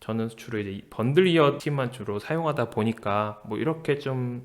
저는 주로 이제 번들 이어 팁만 주로 사용하다 보니까 뭐 이렇게 좀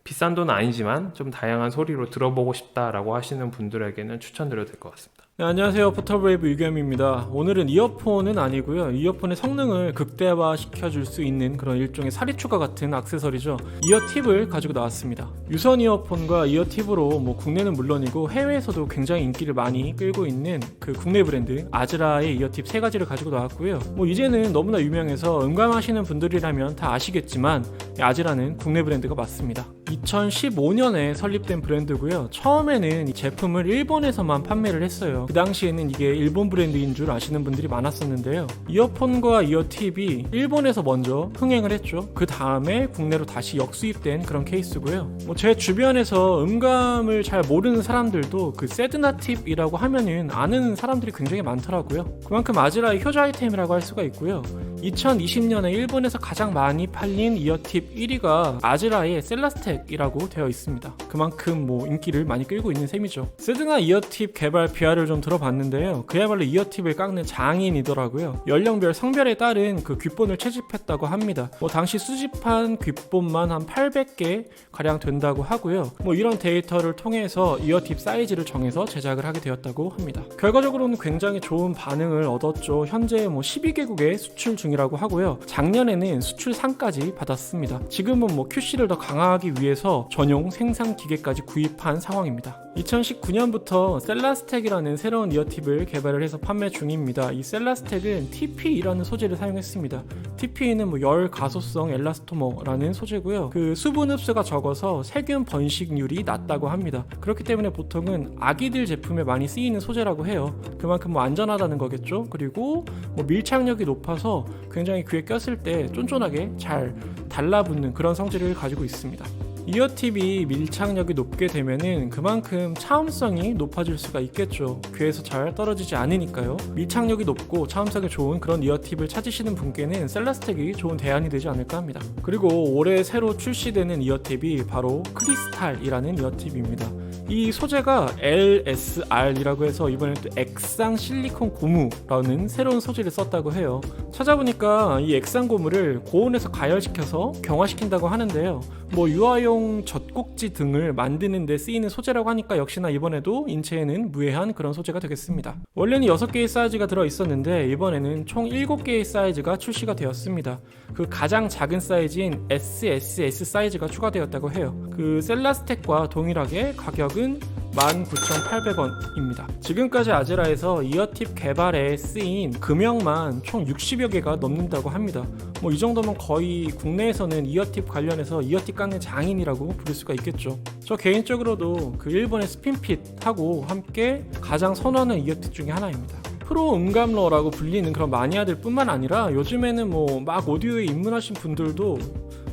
비싼 돈은 아니지만 좀 다양한 소리로 들어보고 싶다라고 하시는 분들에게는 추천드려도 될 것 같습니다. 네, 안녕하세요. 포털브레이브 유겸입니다. 오늘은 이어폰은 아니고요. 이어폰의 성능을 극대화 시켜줄 수 있는 그런 일종의 사리추가 같은 액세서리죠. 이어팁을 가지고 나왔습니다. 유선 이어폰과 이어팁으로 뭐 국내는 물론이고 해외에서도 굉장히 인기를 많이 끌고 있는 그 국내 브랜드 아즈라의 이어팁 세 가지를 가지고 나왔고요. 뭐 이제는 너무나 유명해서 음감하시는 분들이라면 다 아시겠지만 아즈라는 국내 브랜드가 맞습니다. 2015년에 설립된 브랜드고요. 처음에는 이 제품을 일본에서만 판매를 했어요. 그 당시에는 이게 일본 브랜드인 줄 아시는 분들이 많았었는데요. 이어폰과 이어팁이 일본에서 먼저 흥행을 했죠. 그 다음에 국내로 다시 역수입된 그런 케이스고요. 뭐 제 주변에서 음감을 잘 모르는 사람들도 그 세드나 팁이라고 하면은 아는 사람들이 굉장히 많더라고요. 그만큼 아즈라의 효자 아이템이라고 할 수가 있고요. 2020년에 일본에서 가장 많이 팔린 이어팁 1위가 아즈라의 셀라스텍이라고 되어 있습니다. 그만큼 뭐 인기를 많이 끌고 있는 셈이죠. 세드나 이어팁 개발 비하를 좀 들어봤는데요. 그야말로 이어팁을 깎는 장인이더라고요. 연령별 성별에 따른 그 귓본을 채집했다고 합니다. 뭐 당시 수집한 귓본만 한 800개 가량 된다고 하고요. 뭐 이런 데이터를 통해서 이어팁 사이즈를 정해서 제작을 하게 되었다고 합니다. 결과적으로는 굉장히 좋은 반응을 얻었죠. 현재 뭐 12개국에 수출 중이라고 하고요. 작년에는 수출상까지 받았습니다. 지금은 뭐 QC를 더 강화하기 위해서 전용 생산 기계까지 구입한 상황입니다. 2019년부터 셀라스텍이라는 새로운 이어팁을 개발을 해서 판매 중입니다. 이 셀라스텍은 TP라는 소재를 사용했습니다. TP는 뭐 열 가소성 엘라스토머라는 소재고요. 그 수분 흡수가 적어서 세균 번식률이 낮다고 합니다. 그렇기 때문에 보통은 아기들 제품에 많이 쓰이는 소재라고 해요. 그만큼 뭐 안전하다는 거겠죠. 그리고 뭐 밀착력이 높아서 굉장히 귀에 꼈을 때 쫀쫀하게 잘 달라붙는 그런 성질을 가지고 있습니다. 이어팁이 밀착력이 높게 되면은 그만큼 차음성이 높아질 수가 있겠죠. 귀에서 잘 떨어지지 않으니까요. 밀착력이 높고 차음성이 좋은 그런 이어팁을 찾으시는 분께는 셀라스텍이 좋은 대안이 되지 않을까 합니다. 그리고 올해 새로 출시되는 이어팁이 바로 크리스탈이라는 이어팁입니다. 이 소재가 LSR이라고 해서 이번엔 또 액상 실리콘 고무라는 새로운 소재를 썼다고 해요. 찾아보니까 이 액상 고무를 고온에서 가열시켜서 경화시킨다고 하는데요. 뭐 유아용 젖꼭지 등을 만드는 데 쓰이는 소재라고 하니까 역시나 이번에도 인체에는 무해한 그런 소재가 되겠습니다. 원래는 6개의 사이즈가 들어있었는데 이번에는 총 7개의 사이즈가 출시가 되었습니다. 그 가장 작은 사이즈인 SSS 사이즈가 추가되었다고 해요. 그 셀라스텍과 동일하게 가격은 19,800원입니다. 지금까지 아즈라에서 이어팁 개발에 쓰인 금형만 총 60여 개가 넘는다고 합니다. 뭐 이 정도면 거의 국내에서는 이어팁 관련해서 이어팁 깎는 장인이라고 부를 수가 있겠죠. 저 개인적으로도 그 일본의 스핀핏하고 함께 가장 선호하는 이어팁 중에 하나입니다. 프로 음감러라고 불리는 그런 마니아들 뿐만 아니라 요즘에는 뭐 막 오디오에 입문하신 분들도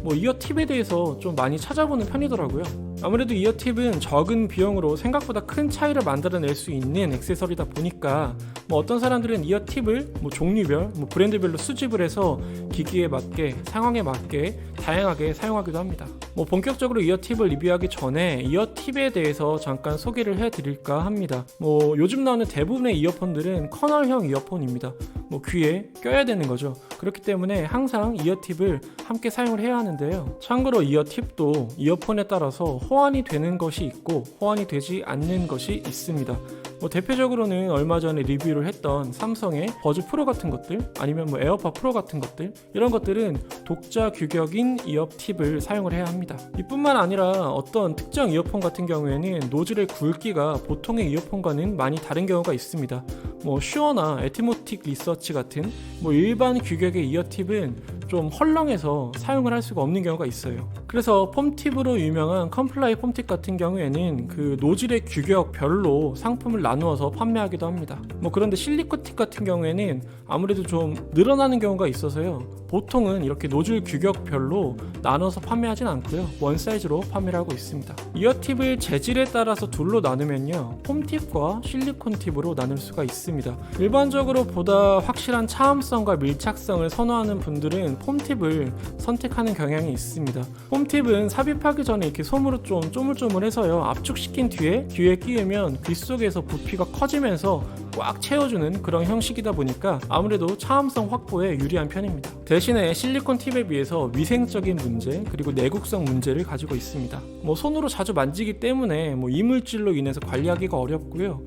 뭐 이어팁에 대해서 좀 많이 찾아보는 편이더라고요. 아무래도 이어팁은 적은 비용으로 생각보다 큰 차이를 만들어낼 수 있는 액세서리다 보니까 뭐 어떤 사람들은 이어팁을 뭐 종류별, 뭐 브랜드별로 수집을 해서 기기에 맞게, 상황에 맞게 다양하게 사용하기도 합니다. 뭐 본격적으로 이어팁을 리뷰하기 전에 이어팁에 대해서 잠깐 소개를 해드릴까 합니다. 뭐 요즘 나오는 대부분의 이어폰들은 커널형 이어폰입니다. 뭐 귀에 껴야 되는 거죠. 그렇기 때문에 항상 이어팁을 함께 사용을 해야 하는데요. 참고로 이어팁도 이어폰에 따라서 호환이 되는 것이 있고 호환이 되지 않는 것이 있습니다. 뭐 대표적으로는 얼마 전에 리뷰를 했던 삼성의 버즈 프로 같은 것들 아니면 뭐 에어팟 프로 같은 것들 이런 것들은 독자 규격인 이어팁을 사용을 해야 합니다. 이뿐만 아니라 어떤 특정 이어폰 같은 경우에는 노즐의 굵기가 보통의 이어폰과는 많이 다른 경우가 있습니다. 뭐 슈어나 에티모틱 리서치 같은 뭐 일반 규격의 이어팁은 좀 헐렁해서 사용을 할 수가 없는 경우가 있어요. 그래서 폼팁으로 유명한 컴플라이 폼팁 같은 경우에는 그 노즐의 규격별로 상품을 나누어서 판매하기도 합니다. 뭐 그런데 실리콘 팁 같은 경우에는 아무래도 좀 늘어나는 경우가 있어서요. 보통은 이렇게 노즐 규격별로 나눠서 판매하진 않고요. 원 사이즈로 판매를 하고 있습니다. 이어팁을 재질에 따라서 둘로 나누면요. 폼팁과 실리콘 팁으로 나눌 수가 있습니다. 일반적으로 보다 확실한 차음성과 밀착성을 선호하는 분들은 폼팁을 선택하는 경향이 있습니다. 폼팁은 삽입하기 전에 이렇게 솜으로 좀 쪼물쪼물해서요 압축시킨 뒤에 귀에 끼우면 귀 속에서 부피가 커지면서 꽉 채워주는 그런 형식이다 보니까 아무래도 차음성 확보에 유리한 편입니다. 대신에 실리콘 팁에 비해서 위생적인 문제 그리고 내구성 문제를 가지고 있습니다. 손으로 자주 만지기 때문에 이물질로 인해서 관리하기가 어렵고요.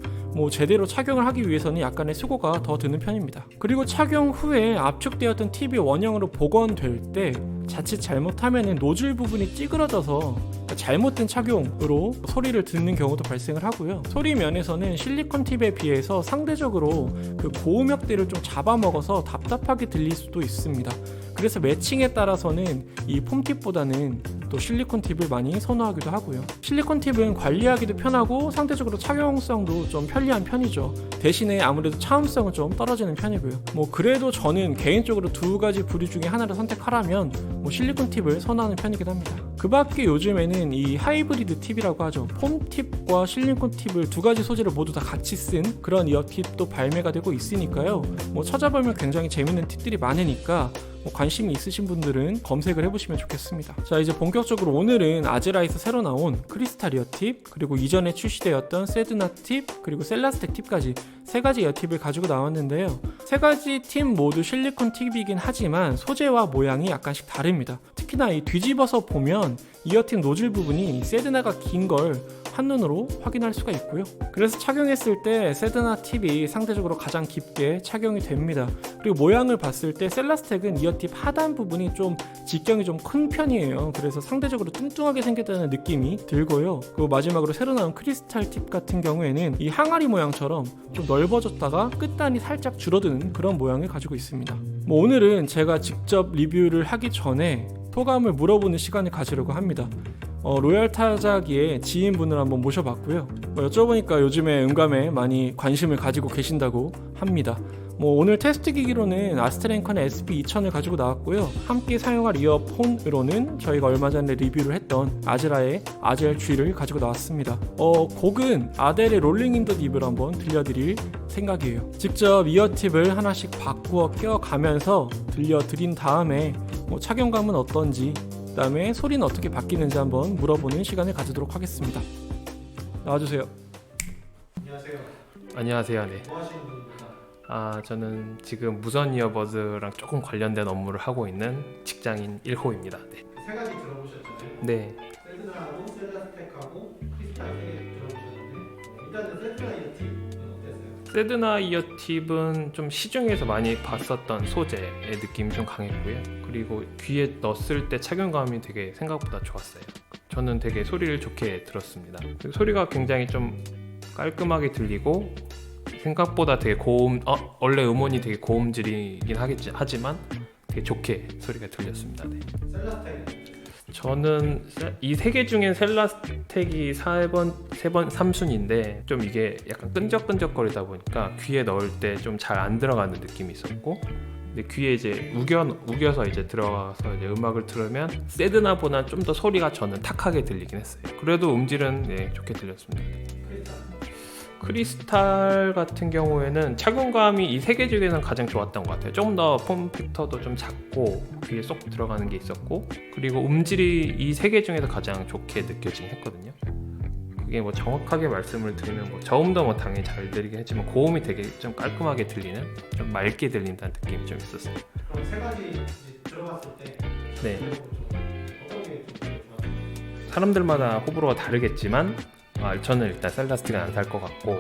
제대로 착용을 하기 위해서는 약간의 수고가 더 드는 편입니다. 그리고 착용 후에 압축되었던 팁이 원형으로 복원될 때 자칫 잘못하면 노즐 부분이 찌그러져서 잘못된 착용으로 소리를 듣는 경우도 발생을 하고요. 소리 면에서는 실리콘 팁에 비해서 상대적으로 그 고음역대를 좀 잡아먹어서 답답하게 들릴 수도 있습니다. 그래서 매칭에 따라서는 이 폼팁보다는 또 실리콘 팁을 많이 선호하기도 하고요. 실리콘 팁은 관리하기도 편하고 상대적으로 착용성도 좀 편리한 편이죠. 대신에 아무래도 차음성은 좀 떨어지는 편이고요. 그래도 저는 개인적으로 두 가지 부류 중에 하나를 선택하라면 실리콘 팁을 선호하는 편이긴 합니다. 그 밖에 요즘에는 이 하이브리드 팁이라고 하죠. 폼 팁과 실리콘 팁을 두 가지 소재를 모두 다 같이 쓴 그런 이어 팁도 발매가 되고 있으니까요. 찾아보면 굉장히 재밌는 팁들이 많으니까 관심이 있으신 분들은 검색을 해보시면 좋겠습니다. 자, 이제 본격적으로 오늘은 아제라에서 새로 나온 크리스탈 이어 팁, 그리고 이전에 출시되었던 세드나 팁, 그리고 셀라스텍 팁까지 세 가지 이어 팁을 가지고 나왔는데요. 세 가지 팁 모두 실리콘 팁이긴 하지만 소재와 모양이 약간씩 다릅니다. 특히나 이 뒤집어서 보면 이어 팁 노즐 부분이 세드나가 긴 걸 한눈으로 확인할 수가 있고요. 그래서 착용했을 때 세드나 팁이 상대적으로 가장 깊게 착용이 됩니다. 그리고 모양을 봤을 때 셀라스텍은 이어팁 하단 부분이 좀 직경이 좀 큰 편이에요. 그래서 상대적으로 뚱뚱하게 생겼다는 느낌이 들고요. 그리고 마지막으로 새로 나온 크리스탈 팁 같은 경우에는 이 항아리 모양처럼 좀 넓어졌다가 끝단이 살짝 줄어드는 그런 모양을 가지고 있습니다. 오늘은 제가 직접 리뷰를 하기 전에 소감을 물어보는 시간을 가지려고 합니다. 로얄 타자기의 지인분을 한번 모셔봤고요. 여쭤보니까 요즘에 음감에 많이 관심을 가지고 계신다고 합니다. 오늘 테스트 기기로는 아스트랭컨의 SP2000을 가지고 나왔고요. 함께 사용할 이어폰으로는 저희가 얼마 전에 리뷰를 했던 아제라의 아젤 G를 가지고 나왔습니다. 곡은 아델의 롤링 인 더 딥을 한번 들려드릴 생각이에요. 직접 이어팁을 하나씩 바꾸어 껴가면서 들려드린 다음에 착용감은 어떤지, 그 다음에 소리는 어떻게 바뀌는지 한번 물어보는 시간을 가지도록 하겠습니다. 나와주세요. 안녕하세요. 안녕하세요. 네. 뭐 하시는 분입니까? 저는 지금 무선 이어버즈랑 조금 관련된 업무를 하고 있는 직장인 1호입니다. 네. 세 가지 들어보셨잖아요. 네. 세드나하고 셀라스텍하고 크리스탈 세 개 들어보셨는데 일단은 세드나 이어 팁은 어땠어요? 세드나 이어팁은 좀 시중에서 많이 봤었던 소재의 느낌이 좀 강했고요. 그리고 귀에 넣었을 때 착용감이 되게 생각보다 좋았어요. 저는 되게 소리를 좋게 들었습니다. 소리가 굉장히 좀 깔끔하게 들리고 생각보다 되게 원래 음원이 되게 고음질이긴 하지만 되게 좋게 소리가 들렸습니다. 네. 셀라스텍은 저는 이 세 개 중엔 셀라스텍이 3순위인데 좀 이게 약간 끈적끈적거리다 보니까 귀에 넣을 때 좀 잘 안 들어가는 느낌이 있었고, 근데 귀에 이제 우겨서 이제 들어가서 이제 음악을 들으면 세드나보다 좀 더 소리가 저는 탁하게 들리긴 했어요. 그래도 음질은 좋게 들렸습니다. 크리스탈 같은 경우에는 착용감이 이 세 개 중에는 가장 좋았던 것 같아요. 좀 더 폼 팩터도 좀 작고 귀에 쏙 들어가는 게 있었고, 그리고 음질이 이 세 개 중에서 가장 좋게 느껴지긴 했거든요. 그게 정확하게 말씀을 드리면 저음도 당연히 잘 들리긴 했지만 고음이 되게 좀 깔끔하게 들리는, 좀 맑게 들린다는 느낌이 좀 있었어요. 그럼 세 가지 들어봤을 때 네. 어떤 게 좀 좋았어요? 사람들마다 호불호가 다르겠지만 저는 일단 셀라스틱은 안 살 것 같고,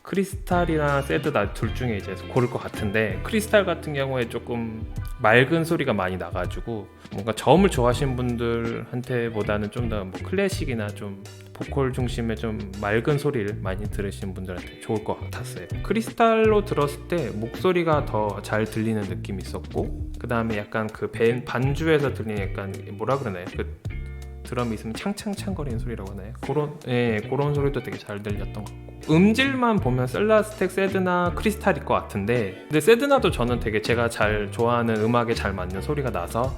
크리스탈이나 세드나 둘 중에 이제 고를 것 같은데, 크리스탈 같은 경우에 조금 맑은 소리가 많이 나가지고 뭔가 저음을 좋아하시는 분들한테보다는 좀 더 클래식이나 좀 보컬 중심의 좀 맑은 소리를 많이 들으시는 분들한테 좋을 것 같았어요. 크리스탈로 들었을 때 목소리가 더 잘 들리는 느낌이 있었고, 그 다음에 약간 그 반주에서 들리는 약간 뭐라 그러나요? 그 드럼이 있으면 창창창거리는 소리라고 하나요? 그런 소리도 되게 잘 들렸던 것 같고, 음질만 보면 셀라스텍, 세드나, 크리스탈일 것 같은데, 근데 세드나도 저는 되게 제가 잘 좋아하는 음악에 잘 맞는 소리가 나서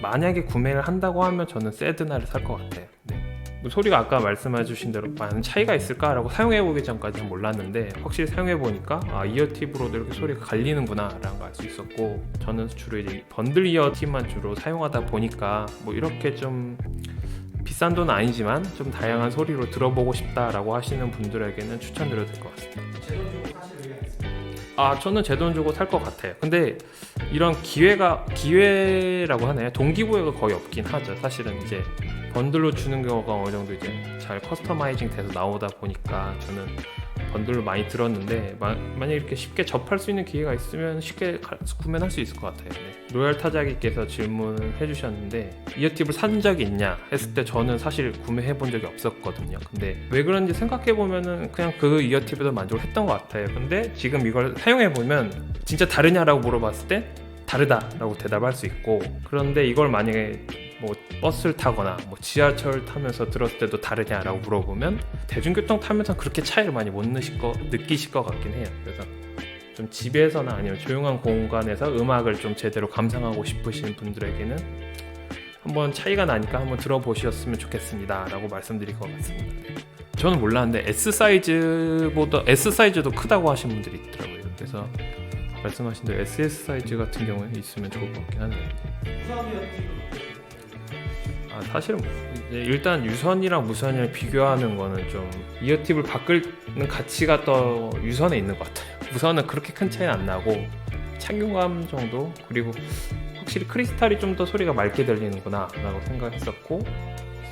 만약에 구매를 한다고 하면 저는 세드나를 살 것 같아요. 네. 뭐 소리가 아까 말씀해주신 대로 많은 차이가 있을까라고 사용해보기 전까지는 몰랐는데 확실히 사용해보니까 이어팁으로도 이렇게 소리가 갈리는구나 라는 걸 알 수 있었고, 저는 주로 이제 번들 이어팁만 주로 사용하다 보니까 뭐 이렇게 좀 비싼 돈은 아니지만 좀 다양한 소리로 들어보고 싶다라고 하시는 분들에게는 추천드려도 될 것 같습니다. 제 돈 주고 사실 의향 있습니다. 저는 제 돈 주고 살 것 같아요. 근데 이런 기회라고 하나요? 동기부여가 거의 없긴 하죠. 사실은 이제 번들로 주는 경우가 어느 정도 이제 잘 커스터마이징 돼서 나오다 보니까 저는 번들로 많이 들었는데, 만약 이렇게 쉽게 접할 수 있는 기회가 있으면 쉽게 구매할 수 있을 것 같아요. 네. 로얄 타자기께서 질문을 해주셨는데 이어팁을 산 적이 있냐 했을 때 저는 사실 구매해 본 적이 없었거든요. 근데 왜 그런지 생각해 보면은 그냥 그 이어팁에도 만족을 했던 것 같아요. 근데 지금 이걸 사용해 보면 진짜 다르냐라고 물어봤을 때 다르다라고 대답할 수 있고, 그런데 이걸 만약에 뭐 버스를 타거나 뭐 지하철 타면서 들었을 때도 다르냐라고 물어보면 대중교통 타면서 그렇게 차이를 많이 못 느끼실 것 같긴 해요. 그래서 좀 집에서나 아니면 조용한 공간에서 음악을 좀 제대로 감상하고 싶으신 분들에게는 한번 차이가 나니까 한번 들어보셨으면 좋겠습니다 라고 말씀드릴 것 같습니다. 네. 저는 몰랐는데 S 사이즈도 크다고 하신 분들이 있더라고요. 그래서 말씀하신 대로 SS 사이즈 같은 경우에 있으면 좋을 것 같긴 하네요. 무선 이어팁은 사실은 일단 유선이랑 무선이랑 비교하는 거는 좀 이어팁을 바꾸는 가치가 더 유선에 있는 것 같아요. 무선은 그렇게 큰 차이는 안 나고 착용감 정도, 그리고 확실히 크리스탈이 좀 더 소리가 맑게 들리는구나 라고 생각했었고,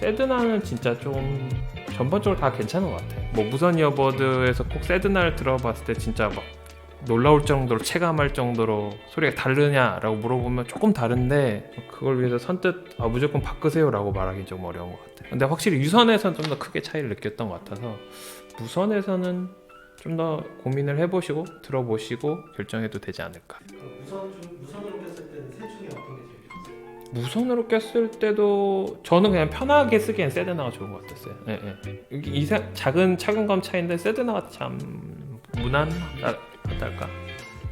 세드나는 진짜 좀 전반적으로 다 괜찮은 것 같아요. 뭐 무선 이어버드에서 꼭 세드나를 들어봤을 때 진짜 막 놀라울 정도로 체감할 정도로 소리가 다르냐라고 물어보면 조금 다른데, 그걸 위해서 선뜻 무조건 바꾸세요 라고 말하기 좀 어려운 것 같아요. 근데 확실히 유선에서는 좀 더 크게 차이를 느꼈던 것 같아서 무선에서는 좀 더 고민을 해보시고 들어보시고 결정해도 되지 않을까. 무선으로 꼈을 때는 셋 중에 어떤 게 제일 좋으세요? 무선으로 꼈을 때도 저는 그냥 편하게 쓰기엔 세드나가 좋은 것 같았어요. 작은 착용감 차이인데 세드나가 참 무난하달까?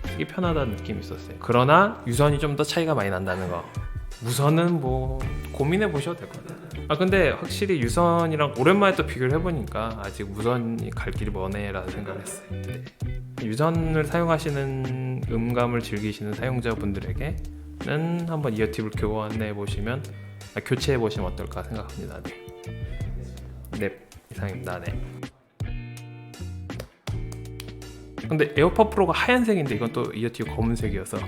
쓰기 편하다는 느낌이 있었어요. 그러나 유선이 좀 더 차이가 많이 난다는 거, 무선은 뭐 고민해 보셔도 될 것 같아요. 근데 확실히 유선이랑 오랜만에 또 비교를 해보니까 아직 무선이 갈 길이 머네라는 생각을 했어요. 네. 유선을 사용하시는 음감을 즐기시는 사용자분들에게는 한번 이어팁을 교환해 보시면, 교체해 보시면 어떨까 생각합니다. 네, 이상입니다. 네. 근데 에어팟 프로가 하얀색인데 이건 또 이어팁 검은색이어서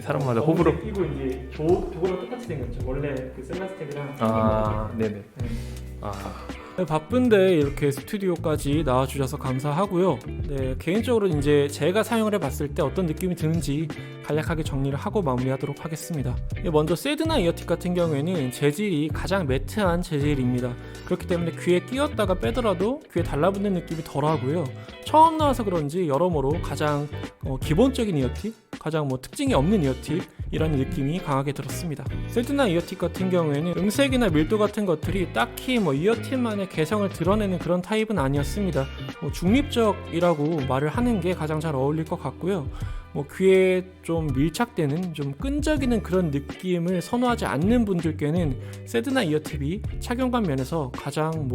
사람마다 호불호. 이거 이제 저거랑 똑같이 생겼죠. 원래 그 셀라스텍이랑. 네네. 바쁜데 이렇게 스튜디오까지 나와주셔서 감사하고요. 네, 개인적으로 이제 제가 사용을 해봤을 때 어떤 느낌이 드는지 간략하게 정리를 하고 마무리하도록 하겠습니다. 먼저 세드나 이어팁 같은 경우에는 재질이 가장 매트한 재질입니다. 그렇기 때문에 귀에 끼웠다가 빼더라도 귀에 달라붙는 느낌이 덜하고요. 처음 나와서 그런지 여러모로 가장 기본적인 이어팁, 가장 특징이 없는 이어팁이라는 느낌이 강하게 들었습니다. 세드나 이어팁 같은 경우에는 음색이나 밀도 같은 것들이 딱히 이어팁만의 개성을 드러내는 그런 타입은 아니었습니다. 중립적이라고 말을 하는 게 가장 잘 어울릴 것 같고요. 귀에 좀 밀착되는, 좀 끈적이는 그런 느낌을 선호하지 않는 분들께는 세드나 이어팁이 착용감 면에서 가장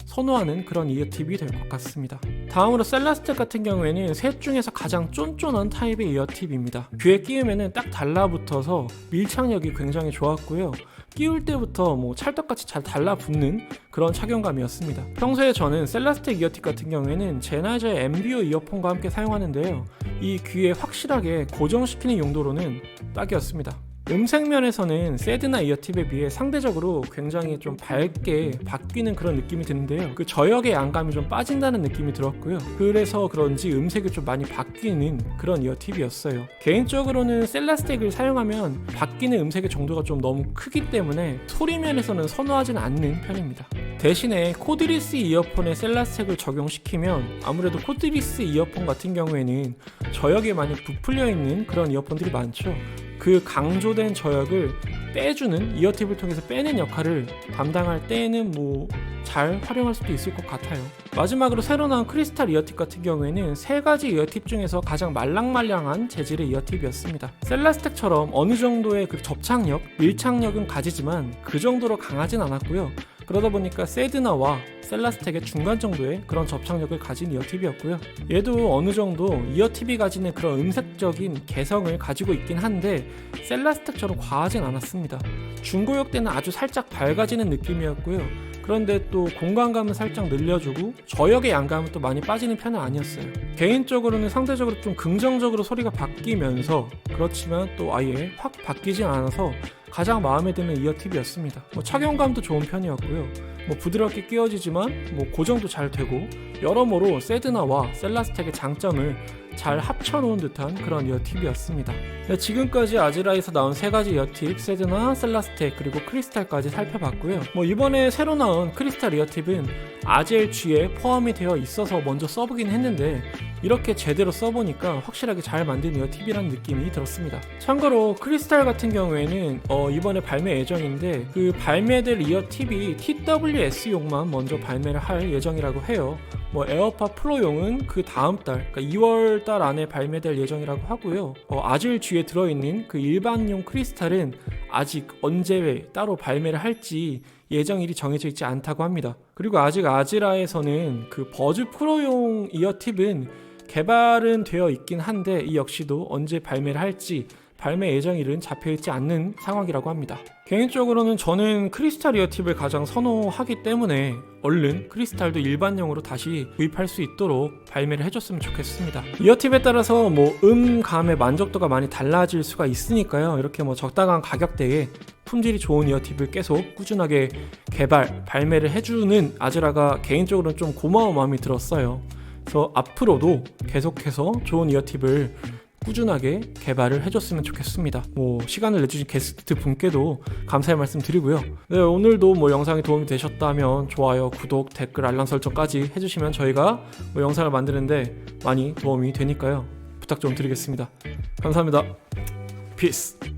선호하는 그런 이어팁이 될 것 같습니다. 다음으로 셀라스텍 같은 경우에는 셋 중에서 가장 쫀쫀한 타입의 이어팁입니다. 귀에 끼우면 딱 달라붙어서 밀착력이 굉장히 좋았고요. 끼울 때부터 찰떡같이 잘 달라붙는 그런 착용감이었습니다. 평소에 저는 셀라스텍 이어팁 같은 경우에는 제나이저의 엠비오 이어폰과 함께 사용하는데요. 이 귀에 확실하게 고정시키는 용도로는 딱이었습니다. 음색면에서는 세드나 이어팁에 비해 상대적으로 굉장히 좀 밝게 바뀌는 그런 느낌이 드는데요. 그 저역의 양감이 좀 빠진다는 느낌이 들었고요. 그래서 그런지 음색이 좀 많이 바뀌는 그런 이어팁이었어요. 개인적으로는 셀라스텍을 사용하면 바뀌는 음색의 정도가 좀 너무 크기 때문에 소리면에서는 선호하지는 않는 편입니다. 대신에 코드리스 이어폰에 셀라스텍을 적용시키면 아무래도 코드리스 이어폰 같은 경우에는 저역이 많이 부풀려 있는 그런 이어폰들이 많죠. 그 강조된 저역을 빼주는, 이어팁을 통해서 빼는 역할을 담당할 때에는 잘 활용할 수도 있을 것 같아요. 마지막으로 새로 나온 크리스탈 이어팁 같은 경우에는 세 가지 이어팁 중에서 가장 말랑말랑한 재질의 이어팁이었습니다. 셀라스텍처럼 어느 정도의 그 접착력, 밀착력은 가지지만 그 정도로 강하진 않았고요. 그러다 보니까 세드나와 셀라스텍의 중간 정도의 그런 접착력을 가진 이어팁이었고요. 얘도 어느 정도 이어팁이 가지는 그런 음색적인 개성을 가지고 있긴 한데 셀라스텍처럼 과하진 않았습니다. 중고역 때는 아주 살짝 밝아지는 느낌이었고요. 그런데 또 공간감은 살짝 늘려주고 저역의 양감은 또 많이 빠지는 편은 아니었어요. 개인적으로는 상대적으로 좀 긍정적으로 소리가 바뀌면서 그렇지만 또 아예 확 바뀌진 않아서 가장 마음에 드는 이어팁이었습니다. 착용감도 좋은 편이었고요. 부드럽게 끼워지지만 고정도 잘 되고 여러모로 세드나와 셀라스텍의 장점을 잘 합쳐놓은 듯한 그런 이어팁이었습니다. 지금까지 아지라에서 나온 3가지 이어팁, 세드나, 셀라스텍, 그리고 크리스탈까지 살펴봤고요. 이번에 새로 나온 크리스탈 이어팁은 아젤 G에 포함이 되어 있어서 먼저 써보긴 했는데 이렇게 제대로 써보니까 확실하게 잘 만든 이어팁이라는 느낌이 들었습니다. 참고로 크리스탈 같은 경우에는 이번에 발매 예정인데 그 발매될 이어팁이 TWS용만 먼저 발매를 할 예정이라고 해요. 에어팟 프로용은 그 다음 달, 그러니까 2월 달 안에 발매될 예정이라고 하고요. 아질 G에 들어있는 그 일반용 크리스탈은 아직 언제 따로 발매를 할지 예정일이 정해져 있지 않다고 합니다. 그리고 아직 아지라에서는 그 버즈 프로용 이어팁은 개발은 되어 있긴 한데 이 역시도 언제 발매를 할지 발매 예정일은 잡혀있지 않는 상황이라고 합니다. 개인적으로는 저는 크리스탈 이어팁을 가장 선호하기 때문에 얼른 크리스탈도 일반용으로 다시 구입할 수 있도록 발매를 해줬으면 좋겠습니다. 이어팁에 따라서 음감의 만족도가 많이 달라질 수가 있으니까요. 이렇게 적당한 가격대에 품질이 좋은 이어팁을 계속 꾸준하게 발매를 해주는 아즈라가 개인적으로는 좀 고마운 마음이 들었어요. 그래서 앞으로도 계속해서 좋은 이어팁을 꾸준하게 개발을 해줬으면 좋겠습니다. 시간을 내주신 게스트 분께도 감사의 말씀 드리고요. 네, 오늘도 영상이 도움이 되셨다면 좋아요, 구독, 댓글, 알람 설정까지 해주시면 저희가 영상을 만드는데 많이 도움이 되니까요. 부탁 좀 드리겠습니다. 감사합니다. 피스.